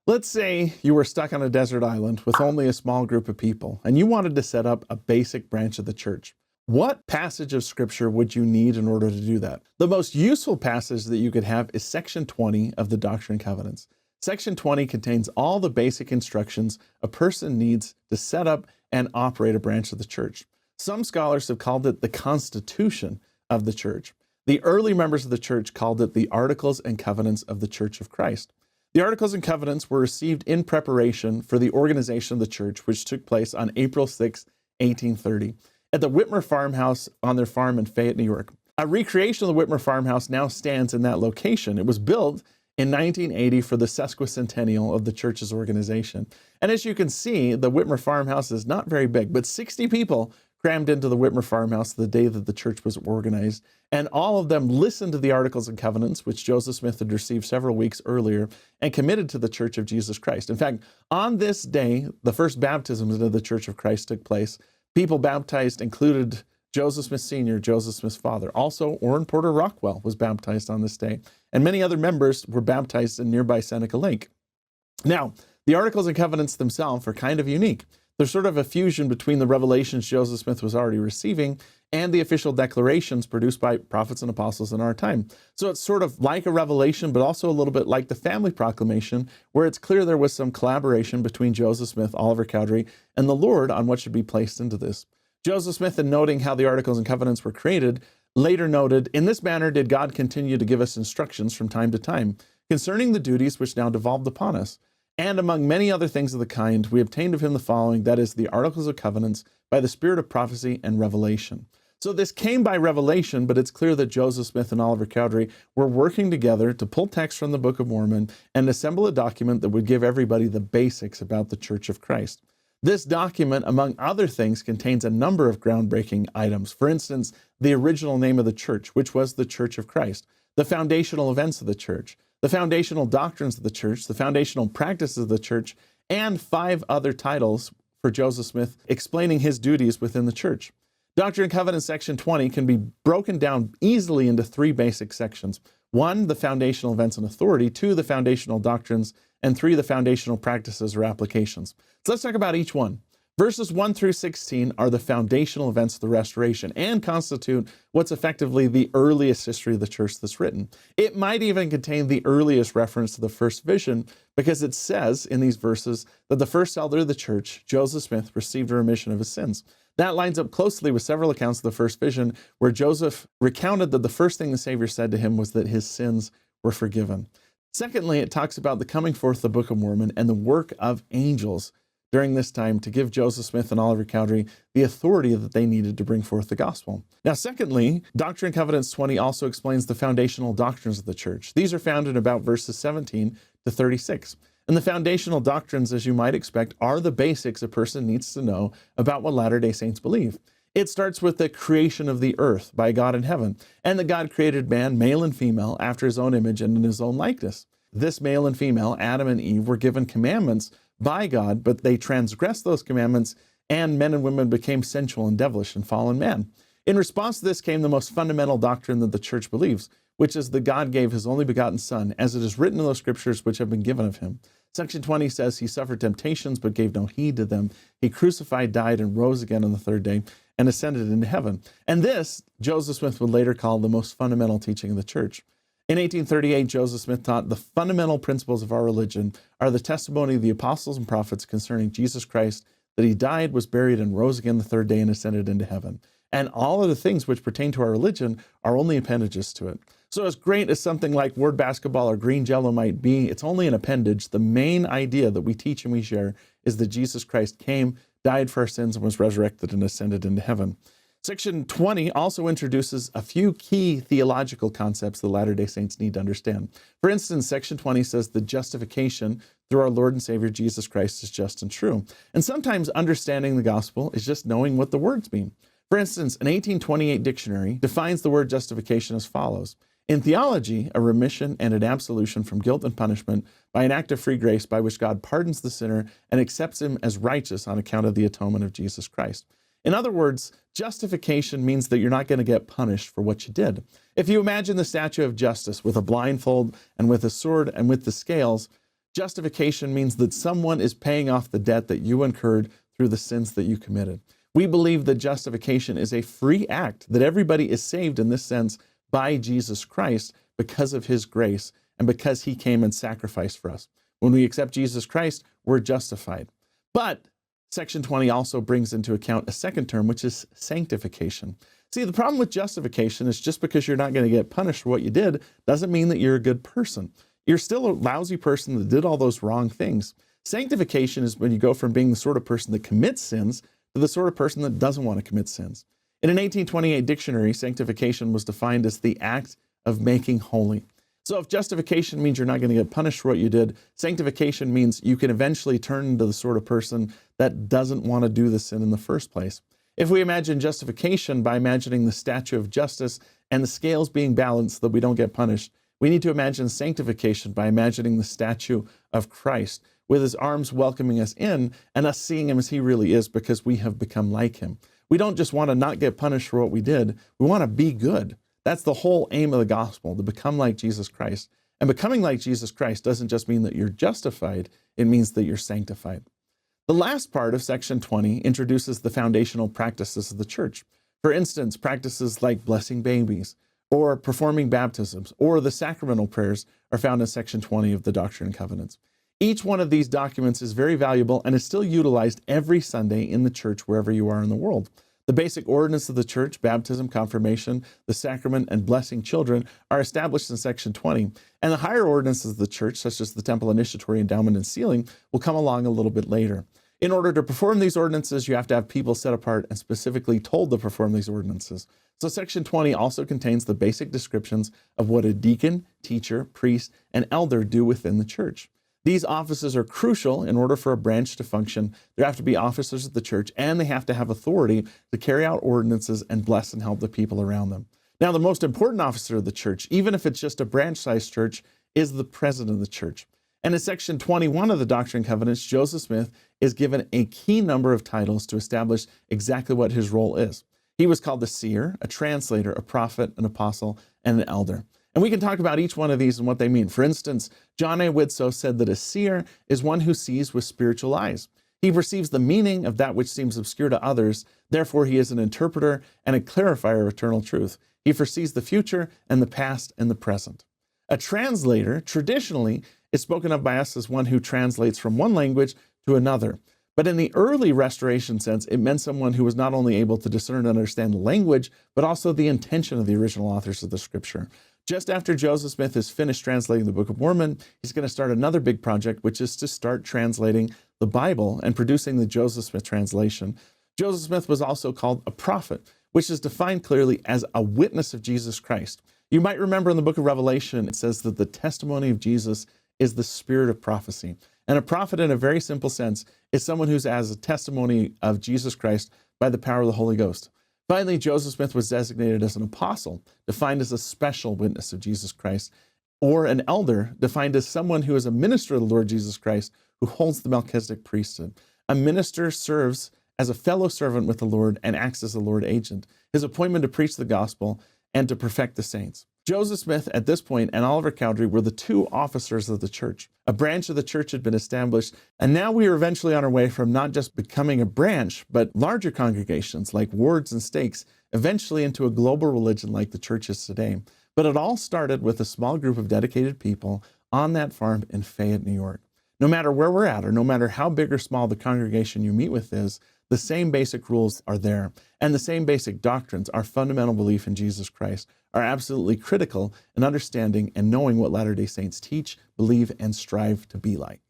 Let's say you were stuck on a desert island with only a small group of people, and you wanted to set up a basic branch of the church. What passage of scripture would you need in order to do that? The most useful passage that you could have is section 20 of the Doctrine and Covenants. Section 20 contains all the basic instructions a person needs to set up and operate a branch of the church. Some scholars have called it the Constitution of the church. The early members of the church called it the Articles and Covenants of the Church of Christ. The Articles and Covenants were received in preparation for the organization of the church, which took place on April 6, 1830, at the Whitmer Farmhouse on their farm in Fayette, New York. A recreation of the Whitmer Farmhouse now stands in that location. It was built in 1980 for the sesquicentennial of the church's organization. And as you can see, the Whitmer Farmhouse is not very big, but 60 people crammed into the Whitmer Farmhouse the day that the church was organized, and all of them listened to the Articles and Covenants, which Joseph Smith had received several weeks earlier, and committed to the Church of Jesus Christ. In fact, on this day, the first baptisms into the Church of Christ took place. People baptized included Joseph Smith Sr., Joseph Smith's father. Also, Orrin Porter Rockwell was baptized on this day, and many other members were baptized in nearby Seneca Lake. Now, the Articles and Covenants themselves are kind of unique. They're sort of a fusion between the revelations Joseph Smith was already receiving and the official declarations produced by prophets and apostles in our time. So it's sort of like a revelation, but also a little bit like the family proclamation, where it's clear there was some collaboration between Joseph Smith, Oliver Cowdery, and the Lord on what should be placed into this. Joseph Smith, in noting how the Articles and Covenants were created, later noted, "In this manner did God continue to give us instructions from time to time concerning the duties which now devolved upon us. And among many other things of the kind, we obtained of him the following, that is, the Articles of Covenants, by the spirit of prophecy and revelation." So this came by revelation, but it's clear that Joseph Smith and Oliver Cowdery were working together to pull text from the Book of Mormon and assemble a document that would give everybody the basics about the Church of Christ. This document, among other things, contains a number of groundbreaking items. For instance, the original name of the church, which was the Church of Christ, the foundational events of the church, the foundational doctrines of the church, the foundational practices of the church, and 5 other titles for Joseph Smith explaining his duties within the church. Doctrine and Covenants section 20 can be broken down easily into 3 basic sections. 1, the foundational events and authority. 2, the foundational doctrines. And 3, the foundational practices or applications. So let's talk about each one. Verses 1 through 16 are the foundational events of the restoration and constitute what's effectively the earliest history of the church that's written. It might even contain the earliest reference to the first vision, because it says in these verses that the first elder of the church, Joseph Smith, received a remission of his sins. That lines up closely with several accounts of the first vision, where Joseph recounted that the first thing the Savior said to him was that his sins were forgiven. Secondly, it talks about the coming forth of the Book of Mormon and the work of angels during this time to give Joseph Smith and Oliver Cowdery the authority that they needed to bring forth the gospel. Now, secondly, Doctrine and Covenants 20 also explains the foundational doctrines of the church. These are found in about verses 17 to 36. And the foundational doctrines, as you might expect, are the basics a person needs to know about what Latter-day Saints believe. It starts with the creation of the earth by God in heaven, and that God created man, male and female, after his own image and in his own likeness. This male and female, Adam and Eve, were given commandments by God, but they transgressed those commandments, and men and women became sensual and devilish and fallen man. In response to this came the most fundamental doctrine that the church believes, which is that God gave his only begotten Son, as it is written in those scriptures which have been given of him. Section 20 says he suffered temptations, but gave no heed to them. He crucified, died, and rose again on the 3rd day, and ascended into heaven. And this, Joseph Smith would later call the most fundamental teaching of the church. In 1838, Joseph Smith taught the fundamental principles of our religion are the testimony of the apostles and prophets concerning Jesus Christ, that he died, was buried, and rose again the 3rd day, and ascended into heaven. And all of the things which pertain to our religion are only appendages to it. So as great as something like word basketball or green jello might be, it's only an appendage. The main idea that we teach and we share is that Jesus Christ came, died for our sins, and was resurrected and ascended into heaven. Section 20 also introduces a few key theological concepts the Latter-day Saints need to understand. For instance, Section 20 says that justification through our Lord and Savior Jesus Christ is just and true. And sometimes understanding the gospel is just knowing what the words mean. For instance, an 1828 dictionary defines the word justification as follows: in theology, a remission and an absolution from guilt and punishment by an act of free grace by which God pardons the sinner and accepts him as righteous on account of the atonement of Jesus Christ. In other words, justification means that you're not going to get punished for what you did. If you imagine the statue of justice with a blindfold and with a sword and with the scales, Justification means that someone is paying off the debt that you incurred through the sins that you committed. We believe that justification is a free act, that everybody is saved in this sense by Jesus Christ because of his grace and because he came and sacrificed for us. When we accept Jesus Christ, we're justified. But Section 20 also brings into account a second term, which is sanctification. See, the problem with justification is just because you're not going to get punished for what you did doesn't mean that you're a good person. You're still a lousy person that did all those wrong things. Sanctification is when you go from being the sort of person that commits sins to the sort of person that doesn't want to commit sins. In an 1828 dictionary, sanctification was defined as the act of making holy. So if justification means you're not going to get punished for what you did, sanctification means you can eventually turn into the sort of person that doesn't want to do the sin in the first place. If we imagine justification by imagining the statue of justice and the scales being balanced so that we don't get punished, we need to imagine sanctification by imagining the statue of Christ with his arms welcoming us in and us seeing him as he really is because we have become like him. We don't just want to not get punished for what we did. We want to be good. That's the whole aim of the gospel, to become like Jesus Christ. And becoming like Jesus Christ doesn't just mean that you're justified, it means that you're sanctified. The last part of Section 20 introduces the foundational practices of the church. For instance, practices like blessing babies, or performing baptisms, or the sacramental prayers are found in Section 20 of the Doctrine and Covenants. Each one of these documents is very valuable and is still utilized every Sunday in the church wherever you are in the world. The basic ordinance of the church, baptism, confirmation, the sacrament, and blessing children are established in Section 20, and the higher ordinances of the church, such as the temple initiatory, endowment, and sealing, will come along a little bit later. In order to perform these ordinances, you have to have people set apart and specifically told to perform these ordinances. So Section 20 also contains the basic descriptions of what a deacon, teacher, priest, and elder do within the church. These offices are crucial in order for a branch to function. There have to be officers of the church, and they have to have authority to carry out ordinances and bless and help the people around them. Now, the most important officer of the church, even if it's just a branch-sized church, is the president of the church. And in Section 21 of the Doctrine and Covenants, Joseph Smith is given a key number of titles to establish exactly what his role is. He was called the seer, a translator, a prophet, an apostle, and an elder. And we can talk about each one of these and what they mean. For instance, John A. Widtsoe said that a seer is one who sees with spiritual eyes. He perceives the meaning of that which seems obscure to others. Therefore, he is an interpreter and a clarifier of eternal truth. He foresees the future and the past and the present. A translator, traditionally, is spoken of by us as one who translates from one language to another. But in the early Restoration sense, it meant someone who was not only able to discern and understand the language, but also the intention of the original authors of the scripture. Just after Joseph Smith is finished translating the Book of Mormon, he's going to start another big project, which is to start translating the Bible and producing the Joseph Smith translation. Joseph Smith was also called a prophet, which is defined clearly as a witness of Jesus Christ. You might remember in the book of Revelation, it says that the testimony of Jesus is the spirit of prophecy. And a prophet, in a very simple sense, is someone who has a testimony of Jesus Christ by the power of the Holy Ghost. Finally, Joseph Smith was designated as an apostle, defined as a special witness of Jesus Christ, or an elder, defined as someone who is a minister of the Lord Jesus Christ, who holds the Melchizedek priesthood. A minister serves as a fellow servant with the Lord and acts as a Lord agent. His appointment to preach the gospel and to perfect the saints. Joseph Smith, at this point, and Oliver Cowdery were the two officers of the church. A branch of the church had been established, and now we are eventually on our way from not just becoming a branch, but larger congregations like wards and stakes, eventually into a global religion like the church is today. But it all started with a small group of dedicated people on that farm in Fayette, New York. No matter where we're at, or no matter how big or small the congregation you meet with is, the same basic rules are there, and the same basic doctrines, our fundamental belief in Jesus Christ, are absolutely critical in understanding and knowing what Latter-day Saints teach, believe, and strive to be like.